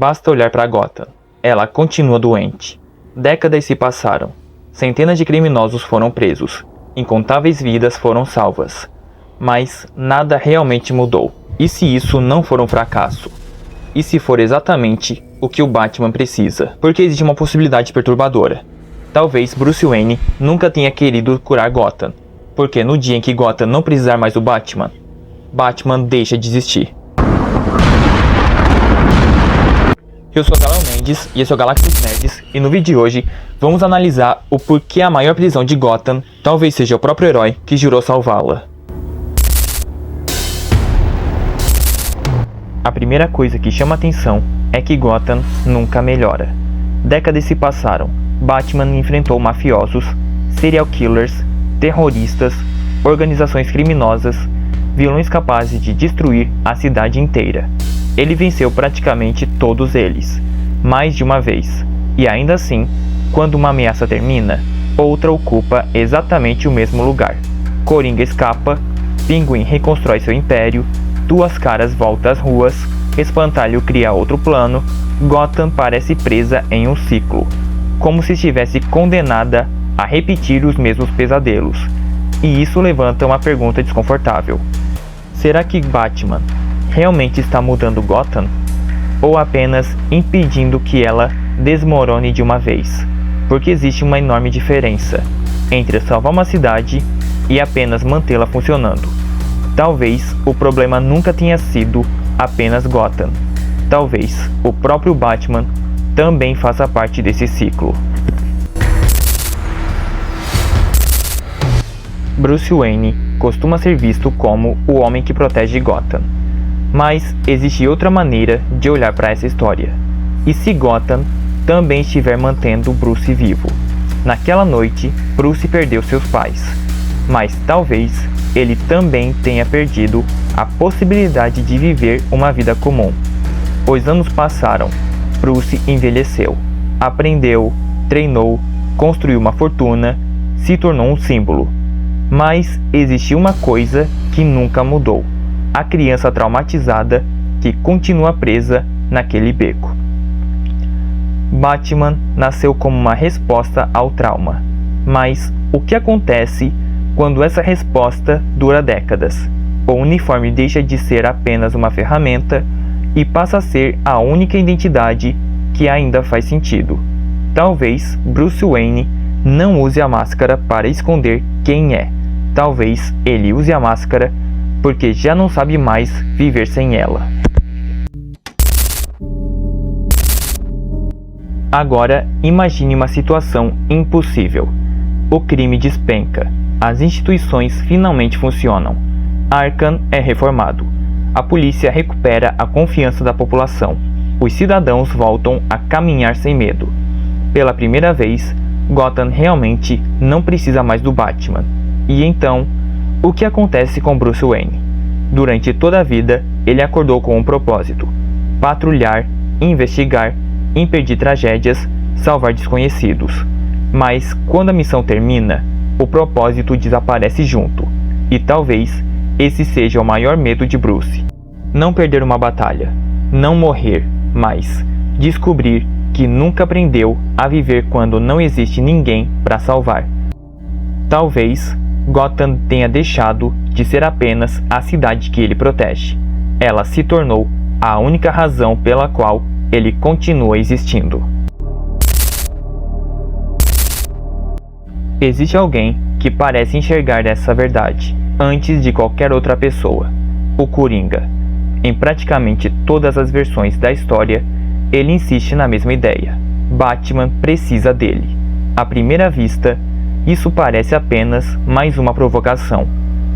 Basta olhar para Gotham. Ela continua doente. Décadas se passaram. Centenas de criminosos foram presos. Incontáveis vidas foram salvas. Mas nada realmente mudou. E se isso não for um fracasso? E se for exatamente o que o Batman precisa? Porque existe uma possibilidade perturbadora. Talvez Bruce Wayne nunca tenha querido curar Gotham. Porque no dia em que Gotham não precisar mais do Batman, Batman deixa de existir. Eu sou Galéo Mendes e esse é o Galactus Nerds, e no vídeo de hoje vamos analisar o porquê a maior prisão de Gotham talvez seja o próprio herói que jurou salvá-la. A primeira coisa que chama atenção é que Gotham nunca melhora. Décadas se passaram, Batman enfrentou mafiosos, serial killers, terroristas, organizações criminosas, vilões capazes de destruir a cidade inteira. Ele venceu praticamente todos eles, mais de uma vez. E ainda assim, quando uma ameaça termina, outra ocupa exatamente o mesmo lugar. Coringa escapa, Pinguim reconstrói seu império, Duas Caras volta às ruas, Espantalho cria outro plano, Gotham parece presa em um ciclo, como se estivesse condenada a repetir os mesmos pesadelos. E isso levanta uma pergunta desconfortável. Será que Batman realmente está mudando Gotham? Ou apenas impedindo que ela desmorone de uma vez? Porque existe uma enorme diferença entre salvar uma cidade e apenas mantê-la funcionando. Talvez o problema nunca tenha sido apenas Gotham. Talvez o próprio Batman também faça parte desse ciclo. Bruce Wayne costuma ser visto como o homem que protege Gotham. Mas existe outra maneira de olhar para essa história. E se Gotham também estiver mantendo Bruce vivo? Naquela noite, Bruce perdeu seus pais. Mas talvez ele também tenha perdido a possibilidade de viver uma vida comum. Os anos passaram. Bruce envelheceu. Aprendeu, treinou, construiu uma fortuna, se tornou um símbolo. Mas existiu uma coisa que nunca mudou. A criança traumatizada que continua presa naquele beco. Batman nasceu como uma resposta ao trauma. Mas o que acontece quando essa resposta dura décadas? O uniforme deixa de ser apenas uma ferramenta e passa a ser a única identidade que ainda faz sentido. Talvez Bruce Wayne não use a máscara para esconder quem é. Talvez ele use a máscara porque já não sabe mais viver sem ela. Agora imagine uma situação impossível. O crime despenca. As instituições finalmente funcionam. Arkham é reformado. A polícia recupera a confiança da população. Os cidadãos voltam a caminhar sem medo. Pela primeira vez, Gotham realmente não precisa mais do Batman. E então, o que acontece com Bruce Wayne? Durante toda a vida, ele acordou com um propósito: patrulhar, investigar, impedir tragédias, salvar desconhecidos. Mas quando a missão termina, o propósito desaparece junto. E talvez esse seja o maior medo de Bruce. Não perder uma batalha, não morrer, mas descobrir que nunca aprendeu a viver quando não existe ninguém para salvar. Talvez Gotham tenha deixado de ser apenas a cidade que ele protege. Ela se tornou a única razão pela qual ele continua existindo. Existe alguém que parece enxergar essa verdade antes de qualquer outra pessoa: o Coringa. Em praticamente todas as versões da história, ele insiste na mesma ideia: Batman precisa dele. À primeira vista, isso parece apenas mais uma provocação,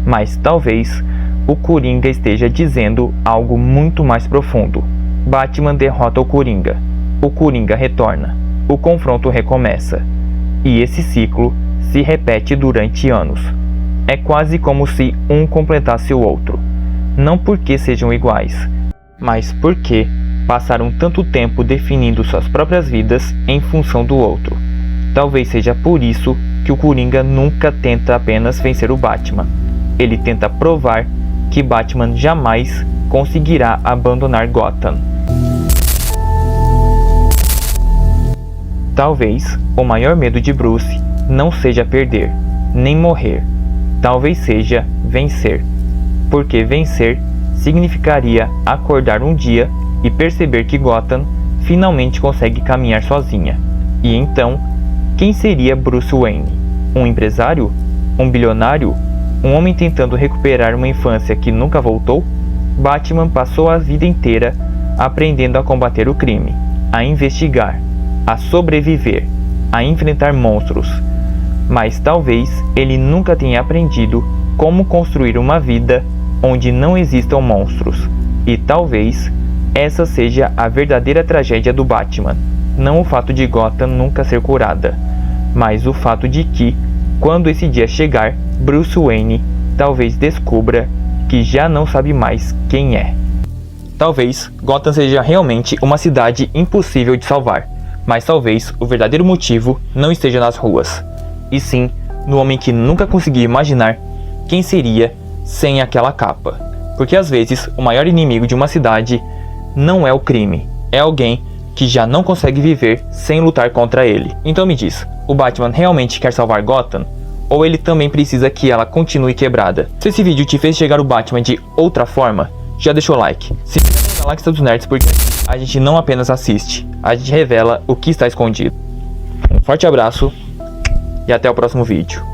mas talvez o Coringa esteja dizendo algo muito mais profundo. Batman derrota o Coringa retorna, o confronto recomeça, e esse ciclo se repete durante anos. É quase como se um completasse o outro, não porque sejam iguais, mas porque passaram tanto tempo definindo suas próprias vidas em função do outro. Talvez seja por isso que o Coringa nunca tenta apenas vencer o Batman. Ele tenta provar que Batman jamais conseguirá abandonar Gotham. Talvez o maior medo de Bruce não seja perder, nem morrer. Talvez seja vencer, porque vencer significaria acordar um dia e perceber que Gotham finalmente consegue caminhar sozinha. E então, quem seria Bruce Wayne? Um empresário? Um bilionário? Um homem tentando recuperar uma infância que nunca voltou? Batman passou a vida inteira aprendendo a combater o crime, a investigar, a sobreviver, a enfrentar monstros. Mas talvez ele nunca tenha aprendido como construir uma vida onde não existam monstros. E talvez essa seja a verdadeira tragédia do Batman. Não o fato de Gotham nunca ser curada, mas o fato de que, quando esse dia chegar, Bruce Wayne talvez descubra que já não sabe mais quem é. Talvez Gotham seja realmente uma cidade impossível de salvar, mas talvez o verdadeiro motivo não esteja nas ruas, e sim no homem que nunca conseguiu imaginar quem seria sem aquela capa. Porque às vezes o maior inimigo de uma cidade não é o crime, é alguém que já não consegue viver sem lutar contra ele. Então me diz, o Batman realmente quer salvar Gotham? Ou ele também precisa que ela continue quebrada? Se esse vídeo te fez chegar o Batman de outra forma, já deixa o like. Se inscreve no Galáxia dos Nerds, porque a gente não apenas assiste, a gente revela o que está escondido. Um forte abraço e até o próximo vídeo.